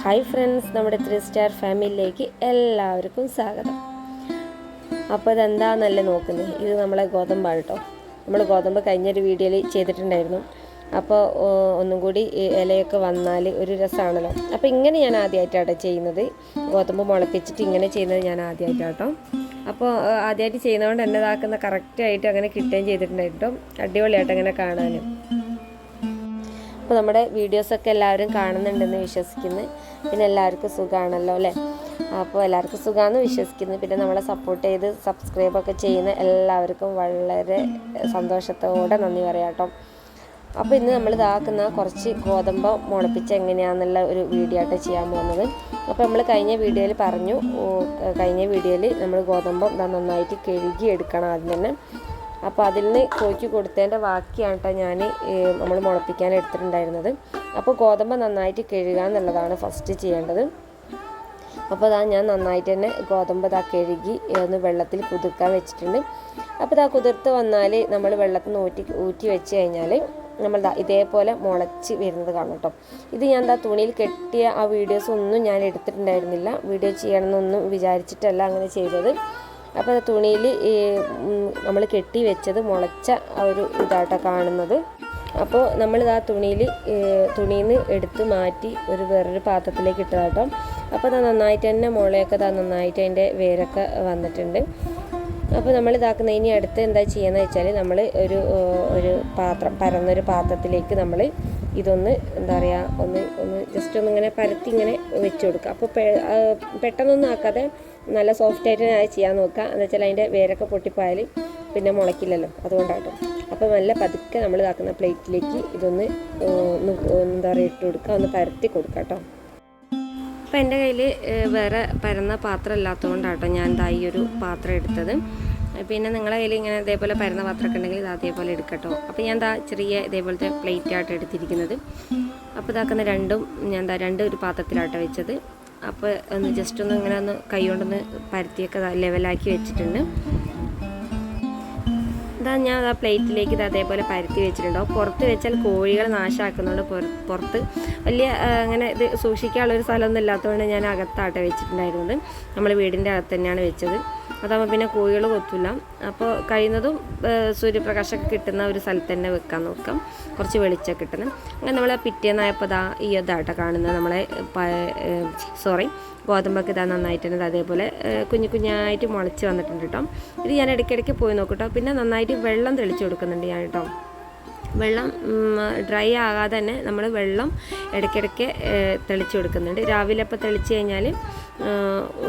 Hi friends, നമ്മുടെ 3 star ഫാമിലിയിലേക്ക് എല്ലാവർക്കും സ്വാഗതം. അപ്പോൾ ഇതെന്താണെന്നല്ലേ നോക്കുന്നത്, ഇത് നമ്മളെ ഗോതമ്പാണ് കേട്ടോ. നമ്മൾ ഗോതമ്പ് കഴിഞ്ഞൊരു വീഡിയോയിൽ ചെയ്തിട്ടുണ്ടായിരുന്നു. അപ്പോൾ ഒന്നും കൂടി ഇലയൊക്കെ വന്നാൽ ഒരു രസമാണല്ലോ. അപ്പോൾ ഇങ്ങനെ ഞാൻ ആദ്യമായിട്ടാണ് ചെയ്യുന്നത്. ഗോതമ്പ് മുളപ്പിച്ചിട്ട് ഇങ്ങനെ ചെയ്യുന്നത് ഞാൻ ആദ്യമായിട്ടാട്ടോ. അപ്പോൾ ആദ്യമായിട്ട് ചെയ്യുന്നതുകൊണ്ട് എന്നെ ഇതാക്കുന്ന കറക്റ്റായിട്ട് അങ്ങനെ കിട്ടുകയും ചെയ്തിട്ടുണ്ടായിട്ടോ. അടിപൊളിയായിട്ട് അങ്ങനെ കാണാനും. അപ്പോൾ നമ്മുടെ വീഡിയോസൊക്കെ എല്ലാവരും കാണുന്നുണ്ടെന്ന് വിശ്വസിക്കുന്നു. പിന്നെ എല്ലാവർക്കും സുഖമാണല്ലോ അല്ലേ? അപ്പോൾ എല്ലാവർക്കും സുഖമാണെന്ന് വിശ്വസിക്കുന്നു. പിന്നെ നമ്മളെ സപ്പോർട്ട് ചെയ്ത് സബ്സ്ക്രൈബൊക്കെ ചെയ്യുന്ന എല്ലാവർക്കും വളരെ സന്തോഷത്തോടെ നന്ദി പറയാം കേട്ടോ. അപ്പോൾ ഇന്ന് നമ്മൾ ഇതാക്കുന്ന കുറച്ച് ഗോതമ്പ് മുളപ്പിച്ച് എങ്ങനെയാണെന്നുള്ള ഒരു വീഡിയോ ആയിട്ട് ചെയ്യാൻ പോകുന്നത്. അപ്പോൾ നമ്മൾ കഴിഞ്ഞ വീഡിയോയിൽ പറഞ്ഞു, കഴിഞ്ഞ വീഡിയോയിൽ നമ്മൾ ഗോതമ്പ് നന്നായിട്ട് കഴുകി എടുക്കണം ആദ്യം തന്നെ. അപ്പോൾ അതിൽ നിന്ന് കോഴിക്ക് കൊടുത്തതിൻ്റെ ബാക്കിയാണ് കേട്ടോ ഞാൻ നമ്മൾ മുളപ്പിക്കാൻ എടുത്തിട്ടുണ്ടായിരുന്നത്. അപ്പോൾ ഗോതമ്പ് നന്നായിട്ട് കഴുകുക എന്നുള്ളതാണ് ഫസ്റ്റ് ചെയ്യേണ്ടത്. അപ്പോൾ ഞാൻ നന്നായിട്ട് തന്നെ ഗോതമ്പ് കഴുകി ഒന്ന് വെള്ളത്തിൽ കുതിർക്കാൻ വെച്ചിട്ടുണ്ട്. അപ്പോൾ കുതിർത്ത് വന്നാൽ നമ്മൾ വെള്ളത്തിൽ നിന്ന് ഊറ്റി വെച്ച് കഴിഞ്ഞാൽ നമ്മൾ ഇതേപോലെ മുളച്ച് വരുന്നത് കാണും കേട്ടോ. ഇത് ഞാൻ തുണിയിൽ കെട്ടിയ ആ വീഡിയോസ് ഒന്നും ഞാൻ എടുത്തിട്ടുണ്ടായിരുന്നില്ല. വീഡിയോ ചെയ്യണമെന്നൊന്നും വിചാരിച്ചിട്ടല്ല അങ്ങനെ ചെയ്തത്. അപ്പോൾ തുണിയിൽ നമ്മൾ കെട്ടി വെച്ചത് മുളച്ച ആ ഒരു ഇതാട്ടോ കാണുന്നത്. അപ്പോൾ നമ്മളിത് ആ തുണിയിൽ നിന്ന് എടുത്ത് മാറ്റി വേറൊരു പാത്രത്തിലേക്ക് ഇട്ടതാട്ടോ. അപ്പോൾ അത് നന്നായിട്ട് തന്നെ മുളയൊക്കെ നന്നായിട്ട് അതിൻ്റെ വേരൊക്കെ വന്നിട്ടുണ്ട്. അപ്പോൾ നമ്മൾ ഇതാക്കുന്ന ഇനി അടുത്ത് എന്താ ചെയ്യുന്നത് വെച്ചാൽ നമ്മൾ ഒരു പാത്രം പരന്നൊരു പാത്രത്തിലേക്ക് നമ്മൾ ഇതൊന്ന് എന്താ പറയുക ഒന്ന് ജസ്റ്റ് ഒന്നിങ്ങനെ പരത്തി ഇങ്ങനെ വെച്ച് കൊടുക്കുക. അപ്പോൾ പെട്ടെന്നൊന്നും ആക്കാതെ നല്ല സോഫ്റ്റായിട്ട് ഞാൻ ചെയ്യാൻ നോക്കുക. എന്ന് വെച്ചാൽ അതിൻ്റെ വേരൊക്കെ പൊട്ടിപ്പോയാൽ പിന്നെ മുളയ്ക്കില്ലല്ലോ, അതുകൊണ്ടാട്ടോ. അപ്പോൾ നല്ല പതുക്കെ നമ്മൾ ഇതാക്കുന്ന പ്ലേറ്റിലേക്ക് ഇതൊന്ന് എന്താ പറയുക ഇട്ട് കൊടുക്കുക, ഒന്ന് പരത്തി കൊടുക്കുക കേട്ടോ. അപ്പോൾ എൻ്റെ കയ്യിൽ വേറെ പരന്ന പാത്രം ഇല്ലാത്തതുകൊണ്ടാട്ടോ ഞാൻ ഈ ഒരു പാത്രം എടുത്തത്. പിന്നെ നിങ്ങളുടെ കയ്യിൽ ഇങ്ങനെ ഇതേപോലെ പരന്ന പാത്രമൊക്കെ ഉണ്ടെങ്കിൽ ഇത് അതേപോലെ എടുക്കട്ടോ. അപ്പോൾ ഞാൻ ചെറിയ ഇതേപോലത്തെ പ്ലേറ്റായിട്ട് എടുത്തിരിക്കുന്നത്. അപ്പോൾ ഇതാക്കുന്ന രണ്ടും ഞാൻ ഒരു പാത്രത്തിലാട്ടോ വെച്ചത്. അപ്പോൾ ഒന്ന് ജസ്റ്റ് ഒന്ന് ഇങ്ങനെ ഒന്ന് കൈ കൊണ്ടൊന്ന് പരത്തിയൊക്കെ ലെവലാക്കി വെച്ചിട്ടുണ്ട്. ഞാൻ ആ പ്ലേറ്റിലേക്ക് അതേപോലെ പരത്തി വെച്ചിട്ടുണ്ടാവും. പുറത്ത് വെച്ചാൽ കോഴികൾ നാശമാക്കുന്നുണ്ട്. പുറത്ത് വലിയ അങ്ങനെ ഇത് സൂക്ഷിക്കാനുള്ളൊരു സ്ഥലമൊന്നും ഇല്ലാത്തതുകൊണ്ട് ഞാൻ അകത്താട്ടെ വെച്ചിട്ടുണ്ടായിരുന്നത്. നമ്മൾ വീടിൻ്റെ അകത്ത് തന്നെയാണ് വെച്ചത്. അതാകുമ്പോൾ പിന്നെ കോഴികൾ കൊത്തില്ല. അപ്പോൾ കഴിയുന്നതും സൂര്യപ്രകാശമൊക്കെ കിട്ടുന്ന ഒരു സ്ഥലത്ത് തന്നെ വെക്കാൻ നോക്കാം, കുറച്ച് വെളിച്ചമൊക്കെ കിട്ടുന്നത്. അങ്ങനെ നമ്മൾ പിറ്റേന്നായപ്പോൾ ഈ ഇതാട്ടോ കാണുന്നത് നമ്മളെ ഗോതമ്പൊക്കെ നന്നായിട്ട് തന്നെ അതേപോലെ കുഞ്ഞായിട്ട് മുളച്ച് വന്നിട്ടുണ്ട് കേട്ടോ. ഇത് ഞാൻ ഇടയ്ക്കിടയ്ക്ക് പോയി നോക്കട്ടോ. പിന്നെ നന്നായിട്ട് വെള്ളം തെളിച്ച് കൊടുക്കുന്നുണ്ട് ഞാൻ കേട്ടോ. വെള്ളം ഡ്രൈ ആകാതെ തന്നെ നമ്മൾ വെള്ളം ഇടയ്ക്കിടയ്ക്ക് തെളിച്ച് കൊടുക്കുന്നുണ്ട്. രാവിലെ അപ്പോൾ തെളിച്ച് കഴിഞ്ഞാൽ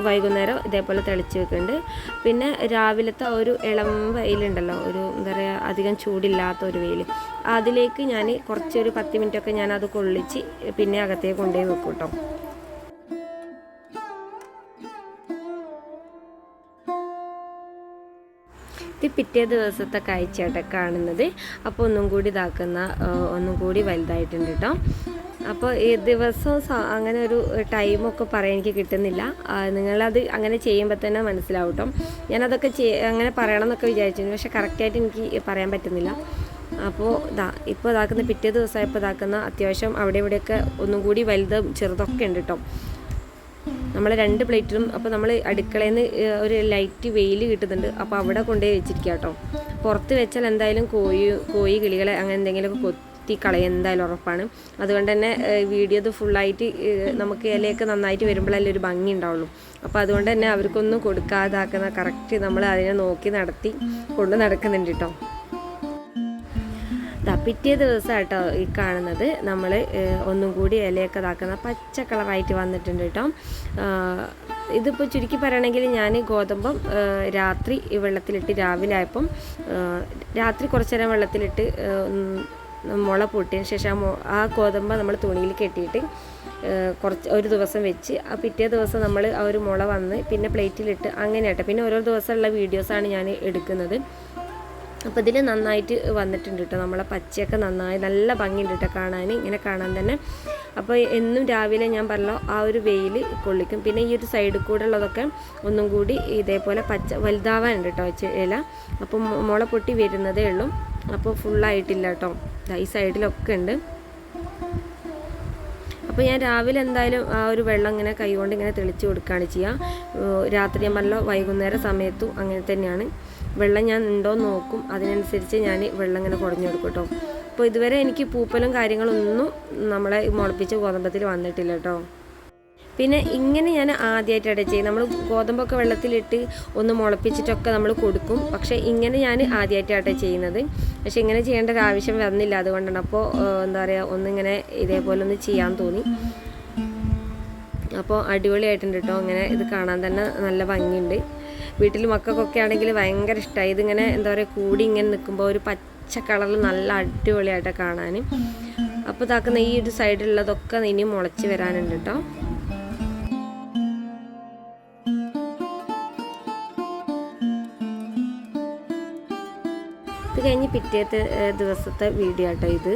വൈകുന്നേരം ഇതേപോലെ തെളിച്ച് വെക്കുന്നുണ്ട്. പിന്നെ രാവിലത്തെ ഒരു ഇളം വെയിലുണ്ടല്ലോ, ഒരു എന്താ പറയുക അധികം ചൂടില്ലാത്ത ഒരു വെയിൽ, അതിലേക്ക് ഞാൻ കുറച്ചൊരു 10 മിനിറ്റൊക്കെ ഞാനത് കൊള്ളിച്ച് പിന്നെ അകത്തേക്ക് കൊണ്ടുപോയി വെക്കും കേട്ടോ. ഇത് പിറ്റേ ദിവസത്തെ കാഴ്ചയായിട്ട് കാണുന്നത്. അപ്പോൾ ഒന്നും കൂടി വലുതായിട്ടുണ്ട് കേട്ടോ. അപ്പോൾ ഈ ദിവസവും അങ്ങനെ ഒരു ടൈമൊക്കെ പറയാൻ എനിക്ക് കിട്ടുന്നില്ല. നിങ്ങളത് അങ്ങനെ ചെയ്യുമ്പോൾ തന്നെ മനസ്സിലാവും കേട്ടോ. ഞാനതൊക്കെ അങ്ങനെ പറയണം എന്നൊക്കെ വിചാരിച്ചിരുന്നു, പക്ഷെ കറക്റ്റായിട്ട് എനിക്ക് പറയാൻ പറ്റുന്നില്ല. അപ്പോൾ ഇപ്പോൾ ഇതാക്കുന്ന പിറ്റേ ദിവസമായപ്പോൾ അത്യാവശ്യം അവിടെ ഇവിടെയൊക്കെ ഒന്നും കൂടി വലുതും ചെറുതൊക്കെ ഉണ്ട് കേട്ടോ. നമ്മൾ 2 പ്ലേറ്റിലും അപ്പോൾ നമ്മൾ അടുക്കളയിൽ നിന്ന് ഒരു ലൈറ്റ് വെയിൽ കിട്ടുന്നുണ്ട്. അപ്പോൾ അവിടെ കൊണ്ടുപോയി വെച്ചിരിക്കുക കേട്ടോ. പുറത്ത് വെച്ചാൽ എന്തായാലും കോഴി കിളികളെ അങ്ങനെ എന്തെങ്കിലുമൊക്കെ കൊത്തി കളയും എന്തായാലും ഉറപ്പാണ്. അതുകൊണ്ട് തന്നെ വീഡിയോ ഇത് ഫുള്ളായിട്ട് നമുക്ക് ഇലയൊക്കെ നന്നായിട്ട് വരുമ്പോഴല്ലേ ഒരു ഭംഗി ഉണ്ടാവുള്ളൂ. അപ്പോൾ അതുകൊണ്ട് തന്നെ അവർക്കൊന്നും കൊടുക്കാതാക്കുന്ന കറക്റ്റ് നമ്മൾ അതിനെ നോക്കി കൊണ്ട് നടക്കുന്നുണ്ട് കേട്ടോ. പിറ്റേ ദിവസം കേട്ടോ ഈ കാണുന്നത് നമ്മൾ ഒന്നും കൂടി ഇലയൊക്കെ ഇതാക്കുന്ന പച്ച കളറായിട്ട് വന്നിട്ടുണ്ട് കേട്ടോ. ഇതിപ്പോൾ ചുരുക്കി പറയണമെങ്കിൽ ഞാൻ ഗോതമ്പം രാത്രി വെള്ളത്തിലിട്ട് രാവിലെ ആയപ്പം രാത്രി കുറച്ച് നേരം വെള്ളത്തിലിട്ട് മുള പൊട്ടിയതിന് ശേഷം ആ ഗോതമ്പ് നമ്മൾ തുണിയിൽ കെട്ടിയിട്ട് ഒരു ദിവസം വെച്ച് ആ പിറ്റേ ദിവസം നമ്മൾ ആ ഒരു മുള വന്ന് പിന്നെ പ്ലേറ്റിലിട്ട് അങ്ങനെ കേട്ടോ. പിന്നെ ഓരോ ദിവസമുള്ള വീഡിയോസാണ് ഞാൻ എടുക്കുന്നത്. അപ്പോൾ ഇതിൽ നന്നായിട്ട് വന്നിട്ടുണ്ട് കേട്ടോ. നമ്മളെ പച്ചയൊക്കെ നല്ല ഭംഗിയുണ്ട് കേട്ടോ കാണാൻ, ഇങ്ങനെ കാണാൻ തന്നെ. അപ്പോൾ എന്നും രാവിലെ ഞാൻ പറഞ്ഞല്ലോ ആ ഒരു വെയിൽ കൊള്ളിക്കും. പിന്നെ ഈ ഒരു സൈഡിൽ കൂടെ ഉള്ളതൊക്കെ ഒന്നും കൂടി ഇതേപോലെ പച്ച വലുതാവാനുണ്ട് കേട്ടോ ഇല. അപ്പോൾ മുള പൊട്ടി വരുന്നതേ ഉള്ളൂ. അപ്പോൾ ഫുള്ളായിട്ടില്ല കേട്ടോ. ഈ സൈഡിലൊക്കെ ഉണ്ട്. അപ്പോൾ ഞാൻ രാവിലെ എന്തായാലും ആ ഒരു വെള്ളം ഇങ്ങനെ കൈകൊണ്ട് ഇങ്ങനെ തെളിച്ച് കൊടുക്കുകയാണ് ചെയ്യുക. രാത്രി ഞാൻ പറഞ്ഞ വൈകുന്നേരം സമയത്തും അങ്ങനെ തന്നെയാണ്. വെള്ളം ഞാൻ ഉണ്ടോയെന്ന് നോക്കും, അതിനനുസരിച്ച് ഞാൻ വെള്ളം ഇങ്ങനെ കുടഞ്ഞു കൊടുക്കും കേട്ടോ. അപ്പോൾ ഇതുവരെ എനിക്ക് പൂപ്പലും കാര്യങ്ങളൊന്നും നമ്മളെ മുളപ്പിച്ച ഗോതമ്പത്തിൽ വന്നിട്ടില്ല കേട്ടോ. പിന്നെ ഇങ്ങനെ ഞാൻ ആദ്യമായിട്ടാണ് ചെയ്യുന്നത്. നമ്മൾ ഗോതമ്പൊക്കെ വെള്ളത്തിലിട്ട് ഒന്ന് മുളപ്പിച്ചിട്ടൊക്കെ നമ്മൾ കൊടുക്കും, പക്ഷേ ഇങ്ങനെ ഞാൻ ആദ്യമായിട്ടാണ് ചെയ്യുന്നത്. പക്ഷേ ഇങ്ങനെ ചെയ്യേണ്ട ഒരു ആവശ്യം വന്നില്ല, അതുകൊണ്ടാണ്. അപ്പോൾ എന്താ പറയുക, ഒന്നിങ്ങനെ ഇതേപോലെ ഒന്ന് ചെയ്യാൻ തോന്നി. അപ്പോൾ അടിപൊളിയായിട്ടുണ്ട് കേട്ടോ. ഇങ്ങനെ ഇത് കാണാൻ തന്നെ നല്ല ഭംഗിയുണ്ട്. വീട്ടിൽ മക്കൾക്കൊക്കെ ആണെങ്കിൽ ഭയങ്കര ഇഷ്ടമായി. ഇതിങ്ങനെ എന്താ പറയുക, കൂടി ഇങ്ങനെ നിൽക്കുമ്പോൾ ഒരു പച്ച കളറിൽ നല്ല അടിപൊളിയായിട്ട് കാണാൻ. അപ്പോൾ ഇതാക്കുന്ന ഈ ഒരു സൈഡിലുള്ളതൊക്കെ ഇനി മുളച്ച് വരാനുണ്ട് കേട്ടോ. ഇത് കഴിഞ്ഞ് പിറ്റേത്തെ ദിവസത്തെ വീഡിയോ ആട്ടോ ഇത്.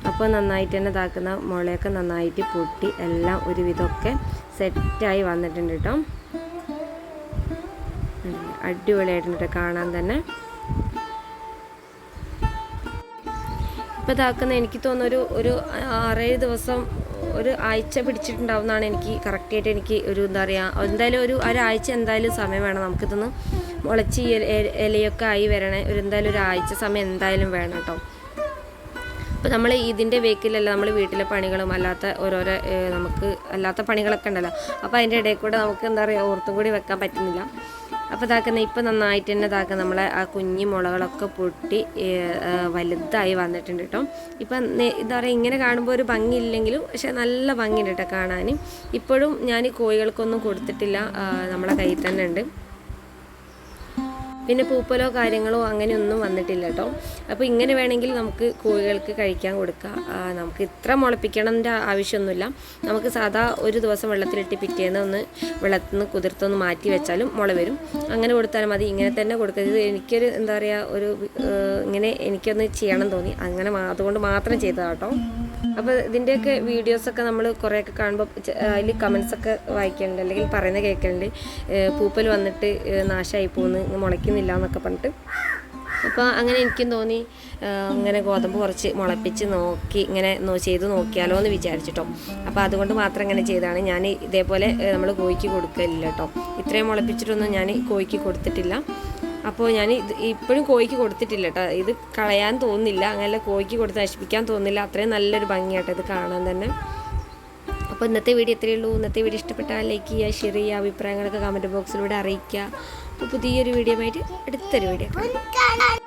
അപ്പോൾ നന്നായിട്ട് തന്നെ ഇതാക്കുന്ന മുളയൊക്കെ നന്നായിട്ട് പൊട്ടി എല്ലാം ഒരുവിധമൊക്കെ സെറ്റായി വന്നിട്ടുണ്ട് കേട്ടോ. അടിപൊളിയായിട്ടുണ്ട് കേട്ടോ കാണാൻ തന്നെ. ഇപ്പോൾ ഇതാക്കുന്ന എനിക്ക് തോന്നുന്നു ഒരു 6-7 ദിവസം, ഒരു ആഴ്ച പിടിച്ചിട്ടുണ്ടാവും എന്നാണ് എനിക്ക് കറക്റ്റായിട്ട് എനിക്ക് ഒരു എന്താ പറയുക, എന്തായാലും ഒരാഴ്ച എന്തായാലും സമയം വേണം നമുക്കിതൊന്ന് മുളച്ച് ഇലയൊക്കെ ആയി വരണേ. എന്തായാലും ഒരാഴ്ച സമയം എന്തായാലും വേണം കേട്ടോ. അപ്പോൾ നമ്മൾ ഇതിൻ്റെ വേക്കിലല്ല നമ്മൾ വീട്ടിലെ പണികളും അല്ലാത്ത ഓരോരോ നമുക്ക് അല്ലാത്ത പണികളൊക്കെ ഉണ്ടല്ലോ. അപ്പോൾ അതിൻ്റെ ഇടയിൽ കൂടെ നമുക്ക് എന്താ പറയുക, ഓർത്തും കൂടി വെക്കാൻ പറ്റുന്നില്ല. അപ്പോൾ ഇതാക്കുന്ന ഇപ്പോൾ നന്നായിട്ട് തന്നെ ഇതാക്കുക നമ്മളെ ആ കുഞ്ഞി മുളകളൊക്കെ പൊട്ടി വലുതായി വന്നിട്ടുണ്ട് കേട്ടോ. ഇപ്പം എന്താ പറയുക, ഇങ്ങനെ കാണുമ്പോൾ ഒരു ഭംഗിയില്ലെങ്കിലും പക്ഷെ നല്ല ഭംഗിയുണ്ട് കേട്ടോ കാണാൻ. ഇപ്പോഴും ഞാൻ കോഴികൾക്കൊന്നും കൊടുത്തിട്ടില്ല, നമ്മളെ കയ്യിൽ തന്നെ ഉണ്ട്. പിന്നെ പൂപ്പലോ കാര്യങ്ങളോ അങ്ങനെയൊന്നും വന്നിട്ടില്ല കേട്ടോ. അപ്പോൾ ഇങ്ങനെ വേണമെങ്കിൽ നമുക്ക് കോഴികൾക്ക് കഴിക്കാൻ കൊടുക്കാം. നമുക്ക് ഇത്ര മുളപ്പിക്കണമെൻ്റെ ആവശ്യമൊന്നുമില്ല. നമുക്ക് സാധാ ഒരു ദിവസം വെള്ളത്തിലിട്ട് പിറ്റേന്ന് ഒന്ന് വെള്ളത്തിൽ നിന്ന് കുതിർത്തൊന്ന് മാറ്റി വെച്ചാലും മുള വരും. അങ്ങനെ കൊടുത്താലും മതി. ഇങ്ങനെ തന്നെ കൊടുക്കരുത്. എനിക്കൊരു എന്താ പറയുക, ഇങ്ങനെ എനിക്കൊന്ന് ചെയ്യണം തോന്നി, അങ്ങനെ അതുകൊണ്ട് മാത്രം ചെയ്തതാണ് കേട്ടോ. അപ്പോൾ ഇതിൻ്റെയൊക്കെ വീഡിയോസൊക്കെ നമ്മൾ കുറേയൊക്കെ കാണുമ്പോൾ അതിൽ കമൻസൊക്കെ വായിക്കുന്നുണ്ട്, അല്ലെങ്കിൽ പറയുന്നത് കേൾക്കുന്നുണ്ട്, പൂപ്പൽ വന്നിട്ട് നാശമായി പോകുന്നു, മുളയ്ക്കുന്നില്ല എന്നൊക്കെ പറഞ്ഞിട്ട്. അപ്പോൾ അങ്ങനെ എനിക്കും തോന്നി ഇങ്ങനെ ഗോതമ്പ് കുറച്ച് മുളപ്പിച്ച് നോക്കി ഇങ്ങനെ ചെയ്ത് നോക്കിയാലോ എന്ന് വിചാരിച്ചിട്ടോ. അപ്പോൾ അതുകൊണ്ട് മാത്രം ഇങ്ങനെ ചെയ്തതാണ്. ഞാൻ ഇതേപോലെ നമ്മൾ കോഴിക്ക് കൊടുക്കലില്ല കേട്ടോ. ഇത്രയും മുളപ്പിച്ചിട്ടൊന്നും ഞാൻ കോഴിക്ക് കൊടുത്തിട്ടില്ല. അപ്പോൾ ഞാൻ ഇപ്പോഴും കോഴിക്ക് കൊടുത്തിട്ടില്ല കേട്ടോ. ഇത് കളയാൻ തോന്നുന്നില്ല, അങ്ങനെ കോഴിക്ക് കൊടുത്ത് നശിപ്പിക്കാൻ തോന്നുന്നില്ല. അത്രയും നല്ലൊരു ഭംഗിയാട്ടോ ഇത് കാണാൻ തന്നെ. അപ്പോൾ ഇന്നത്തെ വീഡിയോ ഇത്രയേ ഉള്ളൂ. ഇന്നത്തെ വീഡിയോ ഇഷ്ടപ്പെട്ടാൽ ലൈക്ക് ചെയ്യുക, ഷെയർ ചെയ്യുക, അഭിപ്രായങ്ങളൊക്കെ കമൻറ്റ് ബോക്സിലൂടെ അറിയിക്കുക. അപ്പോൾ പുതിയൊരു വീഡിയോ ആയിട്ട് അടുത്തൊരു വീഡിയോ കാണാം.